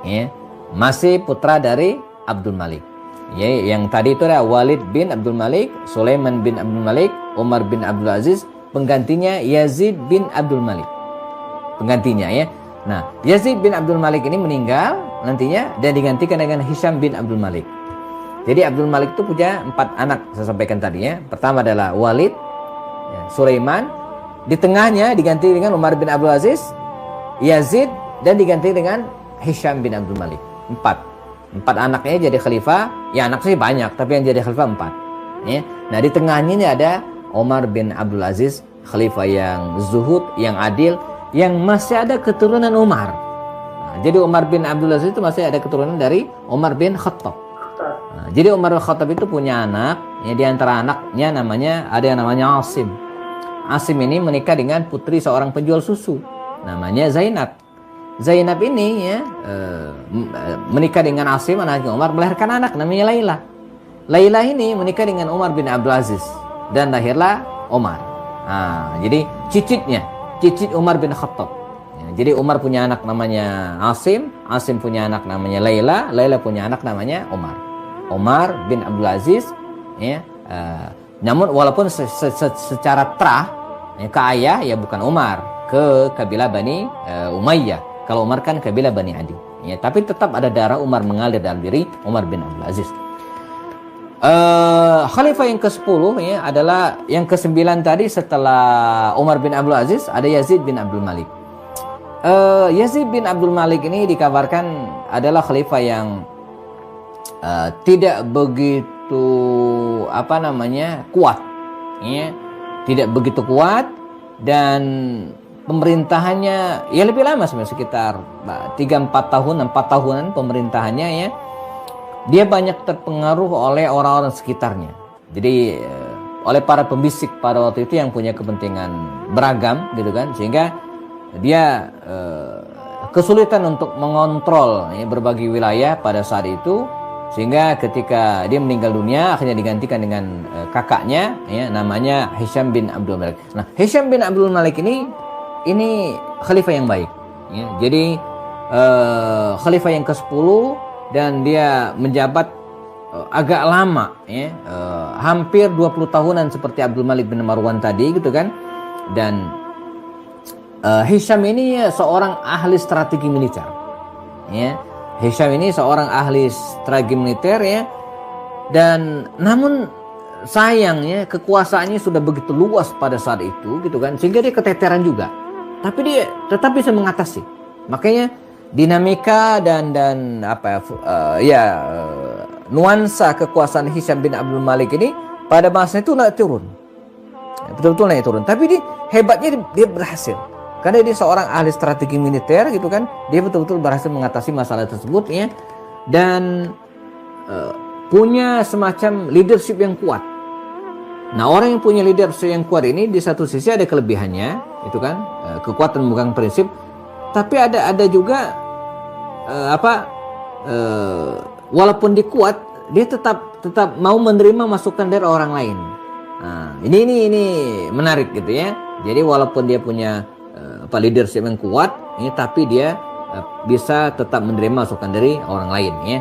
Ya, masih putra dari Abdul Malik. Ya, yang tadi itu ada Walid bin Abdul Malik, Sulaiman bin Abdul Malik, Umar bin Abdul Aziz, penggantinya Yazid bin Abdul Malik. Penggantinya ya. Nah, Yazid bin Abdul Malik ini meninggal nantinya dan digantikan dengan Hisham bin Abdul Malik. Jadi Abdul Malik itu punya 4 anak, saya sampaikan tadi ya. Pertama adalah Walid, ya, Sulaiman, di tengahnya diganti dengan Umar bin Abdul Aziz, Yazid, dan diganti dengan Hisham bin Abdul Malik. 4 anaknya jadi khalifah. Ya anak sih banyak, tapi yang jadi khalifah 4 ya. Nah di tengahnya ini ada Umar bin Abdul Aziz, khalifah yang zuhud, yang adil, yang masih ada keturunan Umar. Nah, jadi Umar bin Abdul Aziz itu masih ada keturunan dari Umar bin Khattab. Nah, jadi Umar bin Khattab itu punya anak, ya, di antara anaknya ada yang namanya Asim. Asim ini menikah dengan putri seorang penjual susu, namanya Zainab. Zainab ini ya menikah dengan Asim, anaknya Umar, melahirkan anak namanya Laila. Laila ini menikah dengan Umar bin Abdul Aziz dan lahirlah Umar. Nah, jadi cicit Umar bin Khattab. Ya, jadi Umar punya anak namanya Asim, Asim punya anak namanya Laila, Laila punya anak namanya Umar bin Abdul Aziz. Ya, namun walaupun secara terah ya, ke ayah ya bukan Umar, ke kabilah Bani Umayyah. Kalau Umar kan kabilah Bani Adi. Ya, tapi tetap ada darah Umar mengalir dalam diri Umar bin Abdul Aziz. Khalifah yang ke-10 ya adalah yang ke-9 tadi setelah Umar bin Abdul Aziz ada Yazid bin Abdul Malik. Yazid bin Abdul Malik ini dikabarkan adalah khalifah yang tidak begitu kuat, ya, tidak begitu kuat, dan pemerintahannya ya lebih lama sebenarnya, sekitar 3-4 tahun, 4 tahunan pemerintahannya ya. Dia banyak terpengaruh oleh orang-orang sekitarnya. Jadi oleh para pembisik pada waktu itu yang punya kepentingan beragam gitu kan, sehingga dia kesulitan untuk mengontrol ya, berbagai wilayah pada saat itu, sehingga ketika dia meninggal dunia akhirnya digantikan dengan kakaknya ya, namanya Hisham bin Abdul Malik. Nah, Hisham bin Abdul Malik ini khalifah yang baik ya. Jadi khalifah yang ke-10 dan dia menjabat agak lama ya, hampir 20 tahunan seperti Abdul Malik bin Marwan tadi gitu kan. Dan Hisham ini seorang ahli strategi militer ya. Hisham ini seorang ahli strategi militer ya. Dan namun sayangnya kekuasaannya sudah begitu luas pada saat itu gitu kan, sehingga dia keteteran juga. Tapi dia tetap bisa mengatasi. Makanya dinamika dan nuansa kekuasaan Hisham bin Abdul Malik ini pada masa itu naik turun. Betul-betul naik turun. Tapi hebatnya dia berhasil. Karena dia seorang ahli strategi militer gitu kan. Dia betul-betul berhasil mengatasi masalah tersebut ya. Dan punya semacam leadership yang kuat. Nah, orang yang punya leadership yang kuat ini di satu sisi ada kelebihannya, itu kan, kekuatan memegang prinsip. Tapi ada juga walaupun dia kuat, dia tetap mau menerima masukan dari orang lain. Nah, ini menarik gitu ya. Jadi walaupun dia punya leadership yang kuat, ini tapi dia bisa tetap menerima masukan dari orang lain ya.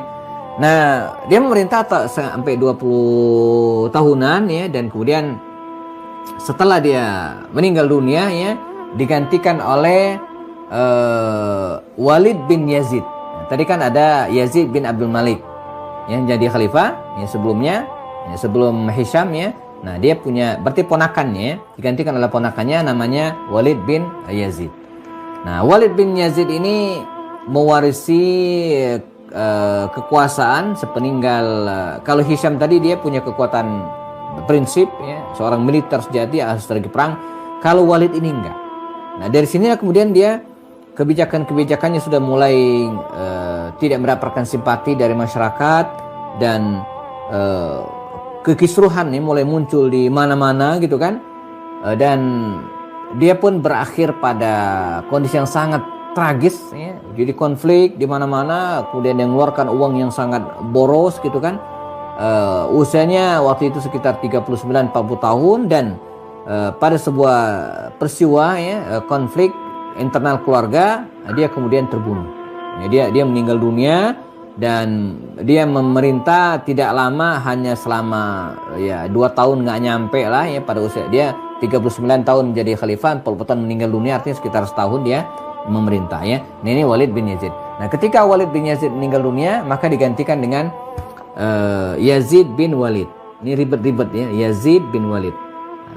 Nah, dia memerintah sampai 20 tahunan ya, dan kemudian setelah dia meninggal dunia ya, digantikan oleh Walid bin Yazid. Nah, tadi kan ada Yazid bin Abdul Malik yang jadi khalifah yang sebelumnya, ya, sebelum Hisham ya. Nah, dia punya berarti ponakannya, digantikan oleh ponakannya namanya Walid bin Yazid. Nah, Walid bin Yazid ini mewarisi kekuasaan sepeninggal kalau Hisham tadi dia punya kekuatan prinsip ya, seorang militer sejati, ahli strategi perang. Kalau Walid ini enggak. Nah, dari sini kemudian dia kebijakan-kebijakannya sudah mulai tidak mendapatkan simpati dari masyarakat, dan kekisruhan ini mulai muncul di mana-mana gitu kan. Dan dia pun berakhir pada kondisi yang sangat tragis ya. Jadi konflik di mana-mana, kemudian yang mengeluarkan uang yang sangat boros gitu kan. Usianya waktu itu sekitar 39-40 tahun, dan pada sebuah peristiwa ya, konflik internal keluarga, dia kemudian terbunuh. Ya, dia meninggal dunia dan dia memerintah tidak lama, hanya selama ya 2 tahun nggak nyampe lah ya, pada usia dia 39 tahun menjadi khalifah, Pol-Potan meninggal dunia, artinya sekitar setahun dia memerintah ya. Ini Walid bin Yazid. Nah, ketika Walid bin Yazid meninggal dunia, maka digantikan dengan Yazid bin Walid. Ini ribet-ribet ya, Yazid bin Walid.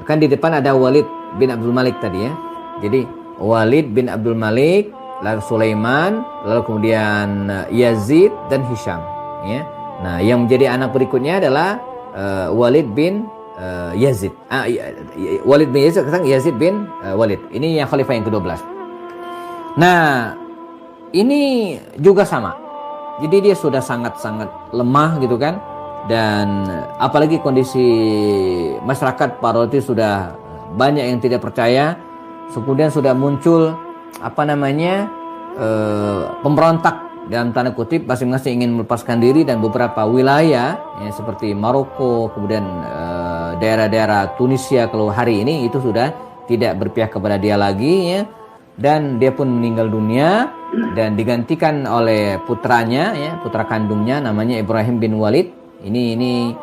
Kan di depan ada Walid bin Abdul Malik tadi ya. Jadi Walid bin Abdul Malik, lalu Sulaiman, lalu kemudian Yazid dan Hisham ya. Nah, yang menjadi anak berikutnya adalah Walid bin Yazid. Walid bin Yazid, sekarang Yazid bin Walid. Ini yang khalifah yang ke-12. Nah, ini juga sama. Jadi dia sudah sangat-sangat lemah gitu kan. Dan apalagi kondisi masyarakat pada waktu itu sudah banyak yang tidak percaya. Kemudian sudah muncul pemberontak dalam tanda kutip, masing-masing ingin melepaskan diri, dan beberapa wilayah ya, seperti Maroko, kemudian daerah-daerah Tunisia kalau hari ini itu sudah tidak berpihak kepada dia lagi ya, dan dia pun meninggal dunia dan digantikan oleh putranya ya, putra kandungnya namanya Ibrahim bin Walid. Ini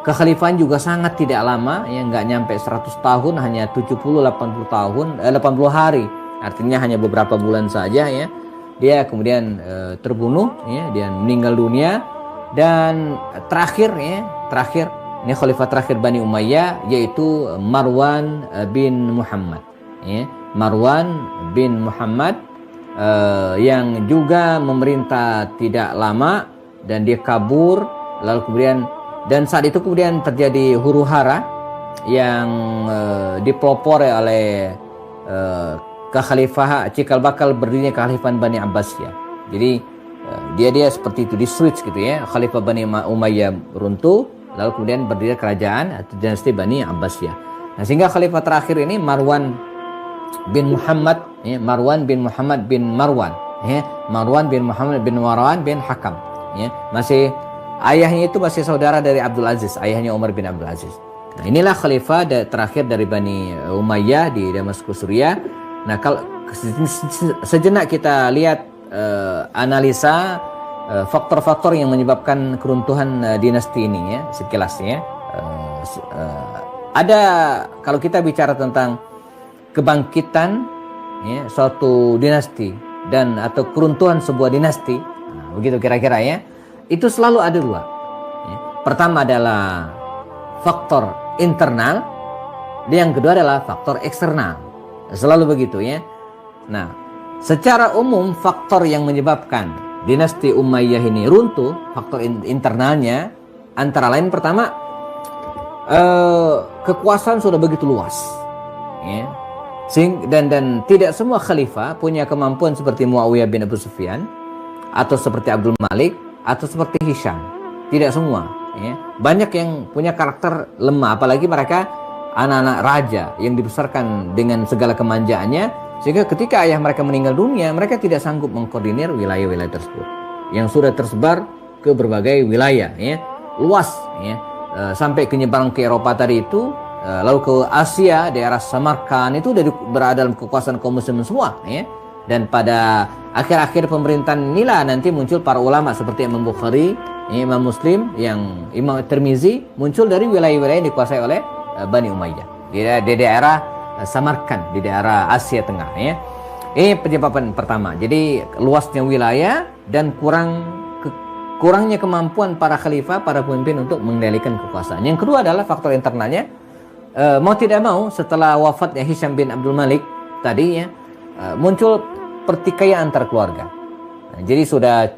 kekhalifahan juga sangat tidak lama ya, nggak nyampe 100 tahun, hanya 70-80 tahun, 80 hari, artinya hanya beberapa bulan saja ya. Dia kemudian terbunuh ya, dia meninggal dunia. Dan terakhir ini khalifah terakhir Bani Umayyah, yaitu Marwan bin Muhammad ya. Marwan bin Muhammad yang juga memerintah tidak lama dan dia kabur, lalu kemudian, dan saat itu kemudian terjadi huru-hara yang dipelopori oleh kekhalifahan, cikal bakal berdirinya kekhalifahan Bani Abbasiyah. Jadi dia seperti itu, di switch gitu ya. Khalifah Bani Umayyah runtuh, lalu kemudian berdiri kerajaan atau dinasti Bani Abbasiyah. Nah, sehingga khalifah terakhir ini Marwan bin Muhammad ya, Marwan bin Muhammad bin Marwan ya, Marwan bin Muhammad bin Marwan bin Hakam ya. Masih ayahnya itu masih saudara dari Abdul Aziz, ayahnya Umar bin Abdul Aziz. Nah, inilah khalifah terakhir dari Bani Umayyah di Damaskus, Suriah. Nah, kalau sejenak kita lihat analisa faktor-faktor yang menyebabkan keruntuhan dinasti ini ya, sekilas ya. Ada, kalau kita bicara tentang kebangkitan ya, suatu dinasti dan atau keruntuhan sebuah dinasti, nah, begitu kira-kira ya, itu selalu ada dua ya. Pertama adalah faktor internal, dan yang kedua adalah faktor eksternal. Selalu begitu ya. Nah, secara umum faktor yang menyebabkan dinasti Umayyah ini runtuh, faktor internalnya antara lain pertama, kekuasaan sudah begitu luas ya. Dan tidak semua khalifah punya kemampuan seperti Muawiyah bin Abu Sufyan atau seperti Abdul Malik atau seperti Hisham. Tidak semua ya. Banyak yang punya karakter lemah, apalagi mereka anak-anak raja yang dibesarkan dengan segala kemanjaannya, sehingga ketika ayah mereka meninggal dunia, mereka tidak sanggup mengkoordinir wilayah-wilayah tersebut yang sudah tersebar ke berbagai wilayah ya, luas ya, sampai penyebaran ke Eropa tadi itu, lalu ke Asia, daerah Samarkand itu udah berada dalam kekuasaan kaum muslimin semua ya. Dan pada akhir-akhir pemerintahan inilah nanti muncul para ulama seperti Imam Bukhari, Imam Muslim, yang Imam Tirmizi muncul dari wilayah-wilayah yang dikuasai oleh Bani Umayyah di daerah Samarkand, di daerah Asia Tengah ya. Ini penyebab pertama. Jadi luasnya wilayah dan kurangnya kemampuan para khalifah, para pemimpin untuk mengendalikan kekuasaan. Yang kedua adalah faktor internalnya. Mau tidak mau setelah wafatnya Hisham bin Abdul Malik tadi ya, muncul pertikaian antar keluarga. Nah, jadi sudah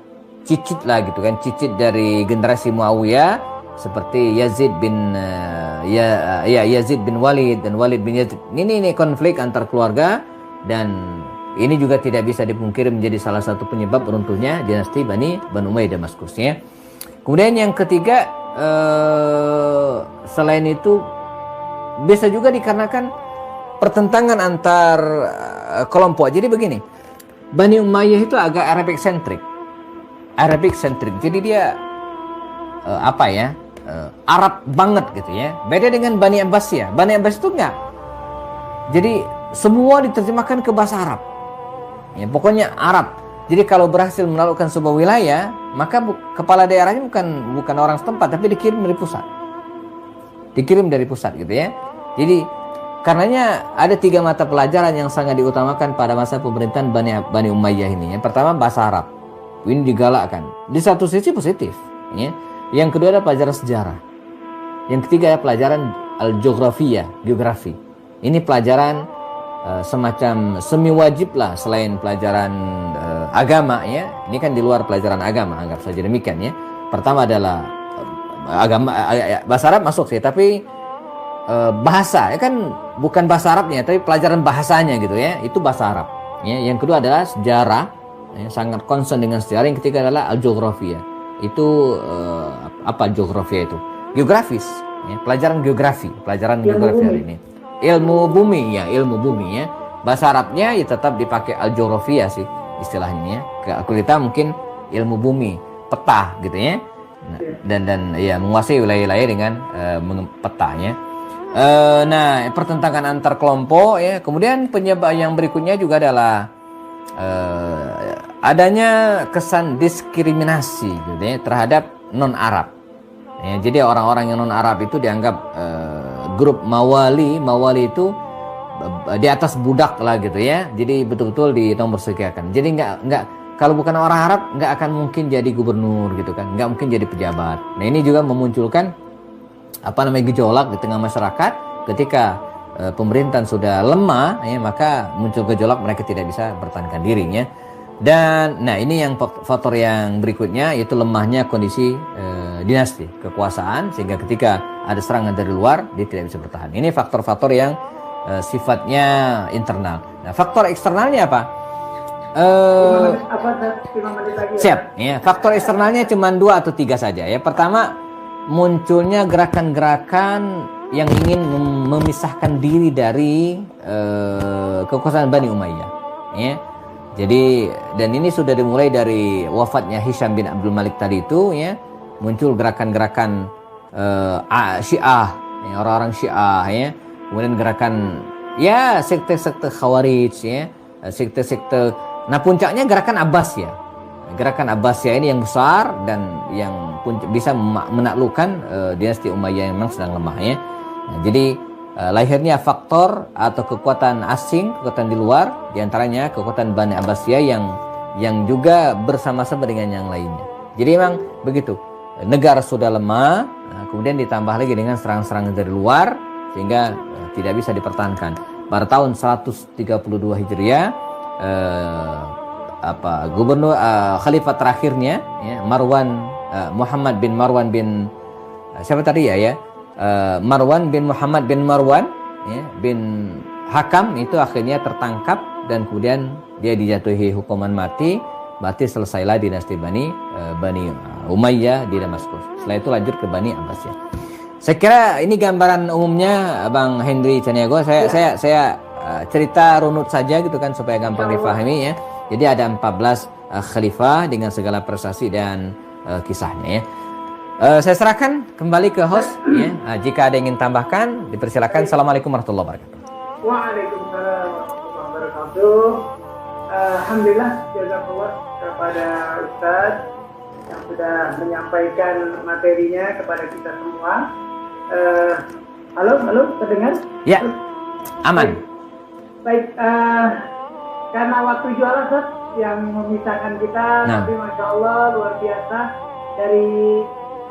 cicit lah gitu kan, cicit dari generasi Muawiyah seperti Yazid bin Yazid bin Walid dan Walid bin Yazid. Ini konflik antar keluarga, dan ini juga tidak bisa dipungkiri menjadi salah satu penyebab runtuhnya dinasti Bani Umayyah Damaskus ya. Kemudian yang ketiga, selain itu bisa juga dikarenakan pertentangan antar kelompok. Jadi begini, Bani Umayyah itu agak Arabic centric. Jadi dia Arab banget gitu ya. Beda dengan Bani Abbasiyah. Bani Abbas itu enggak. Jadi semua diterjemahkan ke bahasa Arab. Ya, pokoknya Arab. Jadi kalau berhasil menaklukkan sebuah wilayah, maka kepala daerahnya bukan orang setempat, tapi dikirim dari pusat. Dikirim dari pusat gitu ya. Jadi karenanya ada 3 mata pelajaran yang sangat diutamakan pada masa pemerintahan Bani Umayyah ini. Yang pertama bahasa Arab. Ini digalakkan. Di satu sisi positif, ya. Yang kedua adalah pelajaran sejarah. Yang ketiga adalah pelajaran al-geografia, geografi. Ini pelajaran semacam semi wajib lah selain pelajaran agama ya. Ini kan di luar pelajaran agama, anggap saja demikian ya. Pertama adalah agama, bahasa Arab masuk sih, tapi bahasa ya kan bukan bahasa Arabnya, tapi pelajaran bahasanya gitu ya, itu bahasa Arab. Ya, yang kedua adalah sejarah, ya, sangat concern dengan sejarah. Yang ketiga adalah al-geografia. Itu apa geografia itu? Geografis, ya, pelajaran geografi hari ini. Ilmu bumi ya, bahasa Arabnya ya tetap dipakai al-geografia sih istilahnya ya. Kalau kita mungkin ilmu bumi, peta gitu ya. Dan ya menguasai wilayah-wilayah dengan petanya. Nah, pertentangan antar kelompok ya. Kemudian penyebab yang berikutnya juga adalah adanya kesan diskriminasi gitu ya terhadap non-Arab. Ya, jadi orang-orang yang non-Arab itu dianggap grup mawali itu di atas budak lah gitu ya. Jadi betul-betul dinomorsekiakan. Jadi nggak kalau bukan orang Arab nggak akan mungkin jadi gubernur gitu kan, nggak mungkin jadi pejabat. Nah ini juga memunculkan gejolak di tengah masyarakat ketika pemerintahan sudah lemah ya, maka muncul gejolak, mereka tidak bisa bertahankan dirinya. Dan nah ini yang faktor yang berikutnya, yaitu lemahnya kondisi dinasti kekuasaan, sehingga ketika ada serangan dari luar dia tidak bisa bertahan. Ini faktor-faktor yang sifatnya internal. Nah faktor eksternalnya apa? Siap ya, faktor eksternalnya cuma 2 atau 3 saja ya. Pertama, munculnya gerakan-gerakan yang ingin memisahkan diri dari kekuasaan Bani Umayyah ya. Jadi, dan ini sudah dimulai dari wafatnya Hisham bin Abdul Malik tadi itu ya, muncul gerakan-gerakan Syiah ya, orang-orang Syiah ya. Kemudian gerakan ya sekte-sekte Khawarij ya, sekte-sekte. Nah puncaknya gerakan Abbasiyah. Gerakan Abbasiyah ini yang besar dan yang bisa menaklukkan dinasti Umayyah yang memang sedang lemah ya. Nah, jadi lahirnya faktor atau kekuatan asing, kekuatan di luar, diantaranya kekuatan Bani Abbasiyah yang juga bersama-sama dengan yang lainnya. Jadi memang begitu. Negara sudah lemah, kemudian ditambah lagi dengan serangan-serangan dari luar, sehingga tidak bisa dipertahankan. Pada tahun 132 Hijriah, gubernur khalifah terakhirnya ya, Muhammad bin Marwan bin siapa tadi ya Marwan bin Muhammad bin Marwan ya, bin Hakam itu akhirnya tertangkap dan kemudian dia dijatuhi hukuman mati. Berarti selesailah dinasti Bani Umayyah di Damaskus. Setelah itu lanjut ke Bani Abbasiyah. Saya kira ini gambaran umumnya Bang Henry Caniago. Saya cerita runut saja gitu kan supaya gampang difahami ya. Jadi ada 14 khalifah dengan segala prestasi dan kisahnya ya. Saya serahkan kembali ke host ya. Jika ada yang ingin tambahkan dipersilakan. Assalamualaikum warahmatullahi wabarakatuh. Waalaikumsalam warahmatullahi wabarakatuh. Alhamdulillah, jazakallah kepada Ustaz yang sudah menyampaikan materinya kepada kita semua. Halo, terdengar? Ya, aman. Baik, karena waktu jualan Ustaz yang memisahkan kita, tapi Masya Allah luar biasa, dari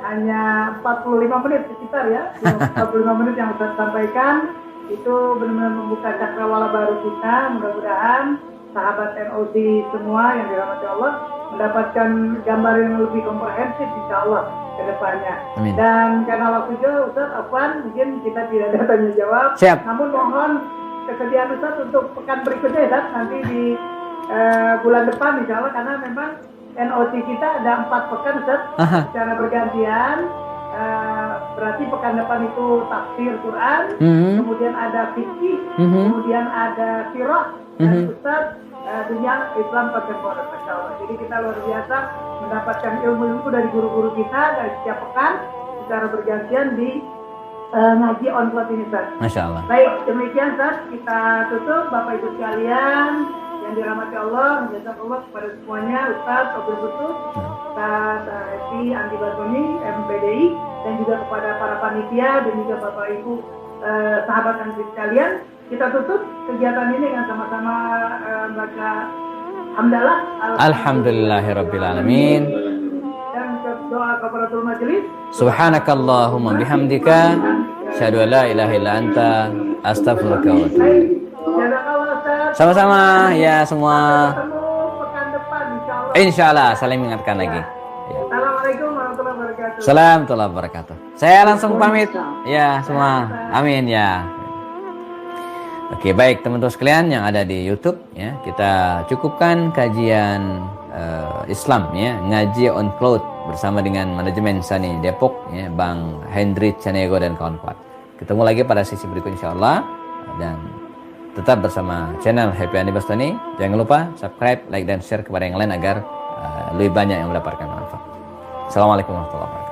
hanya 45 menit sekitar ya, 45 menit yang Ustaz sampaikan, itu benar-benar membuka cakrawala baru kita. Mudah-mudahan sahabat NOC semua yang dirahmati Allah mendapatkan gambar yang lebih komprehensif insya Allah ke depannya. Amin. Dan karena waktu jauh Ustaz, Afwan, mungkin kita tidak ada tanya jawab. Siap. Namun mohon kesediaan Ustaz untuk pekan berikutnya Ustaz, nanti di bulan depan insya Allah, karena memang NOC kita ada 4 pekan Ustaz secara bergantian. Berarti pekan depan itu tafsir Quran, kemudian ada fikih, kemudian ada sirah, dan Ustaz dunia Islam kontemporer, Masya Allah. Jadi kita luar biasa mendapatkan ilmu-ilmu dari guru-guru kita dari setiap pekan secara bergantian di ngaji on cloud ini, Ustaz. Masya Allah. Baik, demikian Ustaz, kita tutup. Bapak Ibu sekalian yang dirahmati Allah, jazakallah kepada semuanya, Ustaz Abdul Butuh, Ustaz Eti Andi Barboni, MPDI, dan juga kepada para panitia dan juga Bapak Ibu sahabat dan sekalian. Kita tutup kegiatan ini dengan sama-sama membaca hamdalah. Alhamdulillahirrabbilalamin. Dan doa kafaratul majelis. Subhanakallahumma bihamdika asyhadu an la ilaha illa anta astaghfiruka wa atubu ilaik. Jazakallah Ustaz. Sama-sama ya semua. Ketemu pekan depan insyaallah. Insyaallah saling mengingatkan lagi. Ya. Assalamualaikum warahmatullahi wabarakatuh. Salam warahmatullahi wabarakatuh. Saya langsung pamit ya semua. Amin ya. Oke, baik teman-teman sekalian yang ada di YouTube ya, kita cukupkan kajian Islam ya, ngaji on cloud bersama dengan manajemen Sani Depok ya, Bang Hendrik Canego dan kawan-kawan. Ketemu lagi pada sesi berikut insyaallah, dan tetap bersama channel Happy Andi Bastoni. Jangan lupa subscribe, like dan share kepada yang lain agar lebih banyak yang mendapatkan manfaat. Assalamualaikum warahmatullahi wabarakatuh.